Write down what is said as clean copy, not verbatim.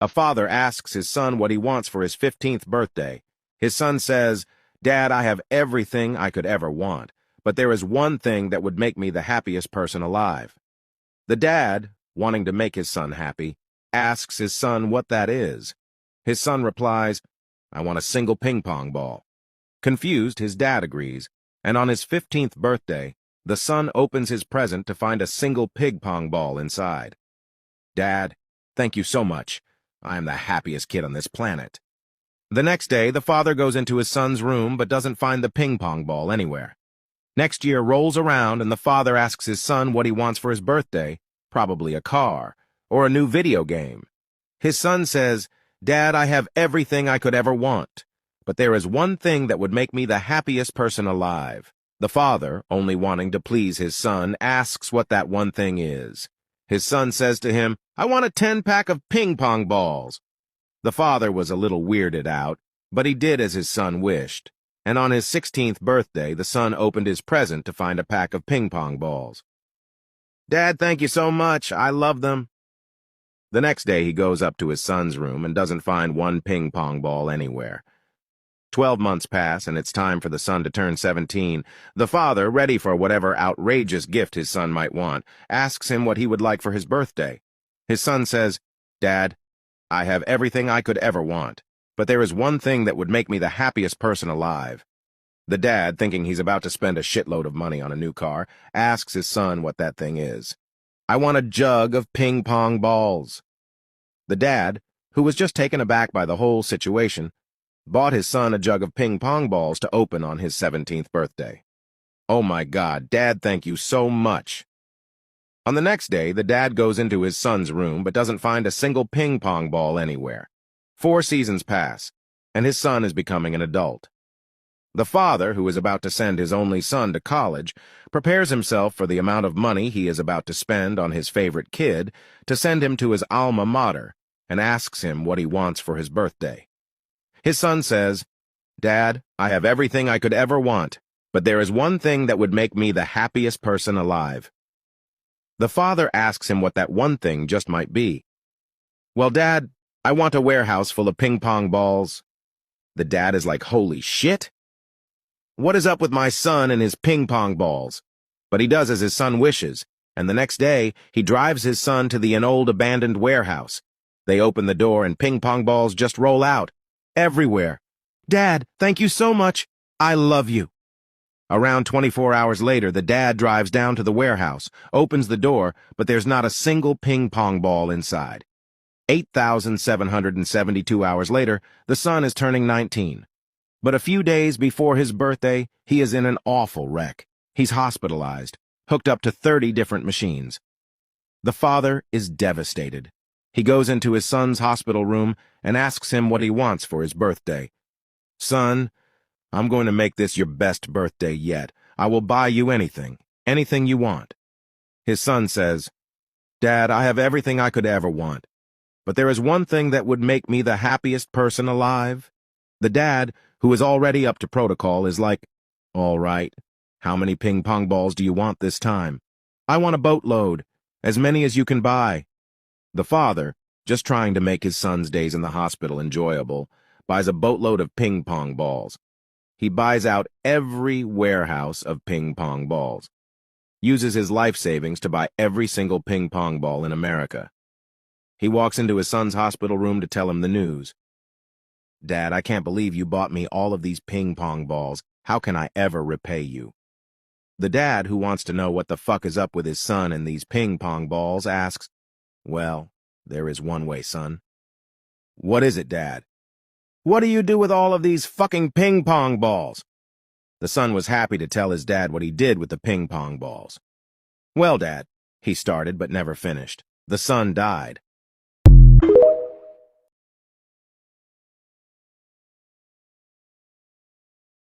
A father asks his son what he wants for his 15th birthday. His son says, "Dad, I have everything I could ever want, but there is one thing that would make me the happiest person alive." The dad, wanting to make his son happy, asks his son what that is. His son replies, "I want a single ping pong ball." Confused, his dad agrees, and on his 15th birthday, the son opens his present to find a single ping pong ball inside. "Dad, thank you so much. I am the happiest kid on this planet." The next day, the father goes into his son's room but doesn't find the ping pong ball anywhere. Next year rolls around and the father asks his son what he wants for his birthday, probably a car, or a new video game. His son says, "Dad, I have everything I could ever want, but there is one thing that would make me the happiest person alive." The father, only wanting to please his son, asks what that one thing is. His son says to him, "I want a 10-pack of ping pong balls." The father was a little weirded out, but he did as his son wished, and on his 16th birthday, the son opened his present to find a pack of ping pong balls. "Dad, thank you so much. I love them." The next day, he goes up to his son's room and doesn't find one ping pong ball anywhere. 12 months pass, and it's time for the son to turn 17. The father, ready for whatever outrageous gift his son might want, asks him what he would like for his birthday. His son says, "Dad, I have everything I could ever want, but there is one thing that would make me the happiest person alive." The dad, thinking he's about to spend a shitload of money on a new car, asks his son what that thing is. "I want a jug of ping pong balls." The dad, who was just taken aback by the whole situation, bought his son a jug of ping pong balls to open on his 17th birthday. "Oh my God, Dad, thank you so much." On the next day, the dad goes into his son's room but doesn't find a single ping pong ball anywhere. 4 seasons pass, and his son is becoming an adult. The father, who is about to send his only son to college, prepares himself for the amount of money he is about to spend on his favorite kid to send him to his alma mater, and asks him what he wants for his birthday. His son says, "Dad, I have everything I could ever want, but there is one thing that would make me the happiest person alive." The father asks him what that one thing just might be. "Well, Dad, I want a warehouse full of ping pong balls." The dad is like, "Holy shit! What is up with my son and his ping pong balls?" But he does as his son wishes, and the next day, he drives his son to an old abandoned warehouse. They open the door and ping pong balls just roll out. Everywhere. "Dad, thank you so much. I love you." Around 24 hours later, the dad drives down to the warehouse, opens the door, but there's not a single ping pong ball inside. 8,772 hours later, the son is turning 19. But a few days before his birthday, he is in an awful wreck. He's hospitalized, hooked up to 30 different machines. The father is devastated. He goes into his son's hospital room and asks him what he wants for his birthday. "Son, I'm going to make this your best birthday yet. I will buy you anything you want." His son says, "Dad, I have everything I could ever want, but there is one thing that would make me the happiest person alive." The dad, who is already up to protocol, is like, "All right, how many ping pong balls do you want this time?" "I want a boatload, as many as you can buy." The father, just trying to make his son's days in the hospital enjoyable, buys a boatload of ping pong balls. He buys out every warehouse of ping pong balls, uses his life savings to buy every single ping pong ball in America. He walks into his son's hospital room to tell him the news. "Dad, I can't believe you bought me all of these ping pong balls. How can I ever repay you?" The dad, who wants to know what the fuck is up with his son and these ping pong balls, asks, "Well, there is one way, son." "What is it, Dad?" "What do you do with all of these fucking ping pong balls?" The son was happy to tell his dad what he did with the ping pong balls. "Well, Dad," he started but never finished. The son died.